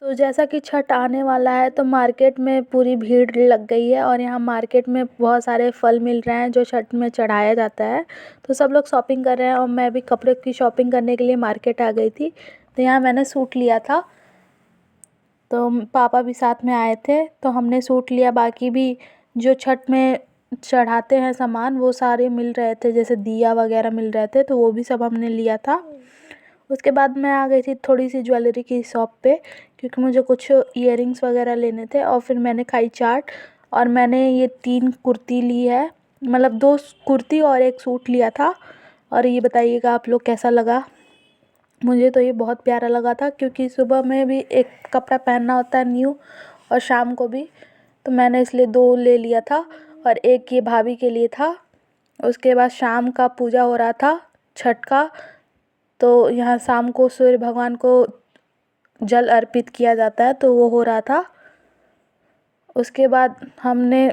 तो जैसा कि छठ आने वाला है तो मार्केट में पूरी भीड़ लग गई है और यहाँ मार्केट में बहुत सारे फल मिल रहे हैं जो छठ में चढ़ाया जाता है। तो सब लोग शॉपिंग कर रहे हैं और मैं भी कपड़े की शॉपिंग करने के लिए मार्केट आ गई थी। तो यहाँ मैंने सूट लिया था, तो पापा भी साथ में आए थे तो हमने सूट लिया। बाकी भी जो छठ में चढ़ाते हैं सामान वो सारे मिल रहे थे, जैसे दिया वगैरह मिल रहे थे, तो वो भी सब हमने लिया था। उसके बाद मैं आ गई थी थोड़ी सी ज्वेलरी की शॉप पे, क्योंकि मुझे कुछ इयररिंग्स वगैरह लेने थे। और फिर मैंने खाई चाट और मैंने ये 3 कुर्ती ली है, मतलब 2 कुर्ती और 1 सूट लिया था। और ये बताइएगा आप लोग कैसा लगा। मुझे तो ये बहुत प्यारा लगा था, क्योंकि सुबह में भी एक कपड़ा पहनना होता है न्यू और शाम को भी, तो मैंने इसलिए 2 ले लिया था और 1 ये भाभी के लिए था। उसके बाद शाम का पूजा हो रहा था छठ का, तो यहाँ शाम को सूर्य भगवान को जल अर्पित किया जाता है, तो वो हो रहा था। उसके बाद हमने,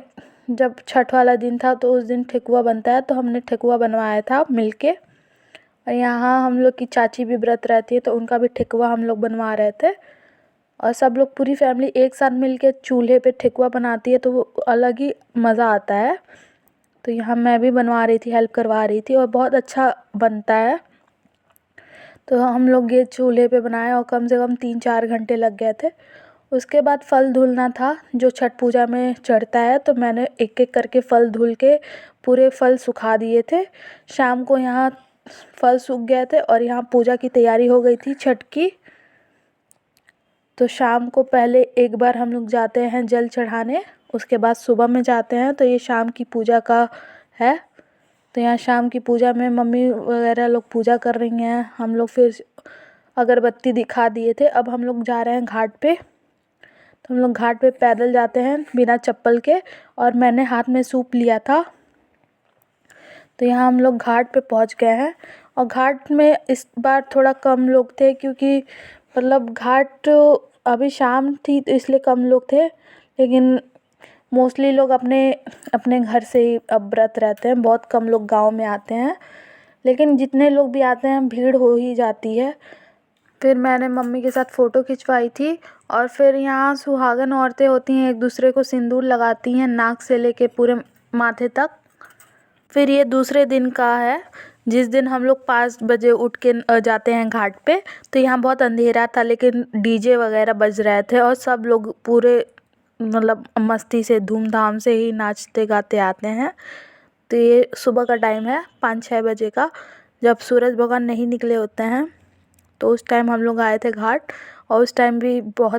जब छठ वाला दिन था तो उस दिन ठेकुआ बनता है, तो हमने ठेकुआ बनवाया था मिलके। और यहाँ हम लोग की चाची भी व्रत रहती है तो उनका भी ठेकुआ हम लोग बनवा रहे थे। और सब लोग पूरी फैमिली एक साथ मिलके चूल्हे पे ठेकुआ बनाती है तो वो अलग ही मज़ा आता है। तो यहाँ मैं भी बनवा रही थी, हेल्प करवा रही थी और बहुत अच्छा बनता है। तो हम लोग ये चूल्हे पे बनाए और कम से कम 3-4 घंटे लग गए थे। उसके बाद फल धुलना था जो छठ पूजा में चढ़ता है, तो मैंने एक एक करके फल धुल के पूरे फल सुखा दिए थे। शाम को यहाँ फल सूख गए थे और यहाँ पूजा की तैयारी हो गई थी छठ की। तो शाम को पहले एक बार हम लोग जाते हैं जल चढ़ाने, उसके बाद सुबह में जाते हैं। तो ये शाम की पूजा का है। तो यहाँ शाम की पूजा में मम्मी वगैरह लोग पूजा कर रही हैं, हम लोग फिर अगरबत्ती दिखा दिए थे। अब हम लोग जा रहे हैं घाट पे। तो हम लोग घाट पे पैदल जाते हैं बिना चप्पल के, और मैंने हाथ में सूप लिया था। तो यहाँ हम लोग घाट पे पहुँच गए हैं। और घाट में इस बार थोड़ा कम लोग थे, क्योंकि मतलब घाट अभी शाम थी तो इसलिए कम लोग थे। लेकिन मोस्टली लोग अपने अपने घर से ही अब व्रत रहते हैं, बहुत कम लोग गांव में आते हैं। लेकिन जितने लोग भी आते हैं भीड़ हो ही जाती है। फिर मैंने मम्मी के साथ फ़ोटो खिंचवाई थी। और फिर यहाँ सुहागन औरतें होती हैं, एक दूसरे को सिंदूर लगाती हैं नाक से लेके पूरे माथे तक। फिर ये दूसरे दिन का है, जिस दिन हम लोग 5 बजे उठ के जाते हैं घाट पे। तो यहाँ बहुत अंधेरा था, लेकिन डीजे वगैरह बज रहे थे और सब लोग पूरे मतलब मस्ती से धूमधाम से ही नाचते गाते आते हैं। तो ये सुबह का टाइम है 5-6 बजे का, जब सूरज भगवान नहीं निकले होते हैं। तो उस टाइम हम लोग आए थे घाट, और उस टाइम भी बहुत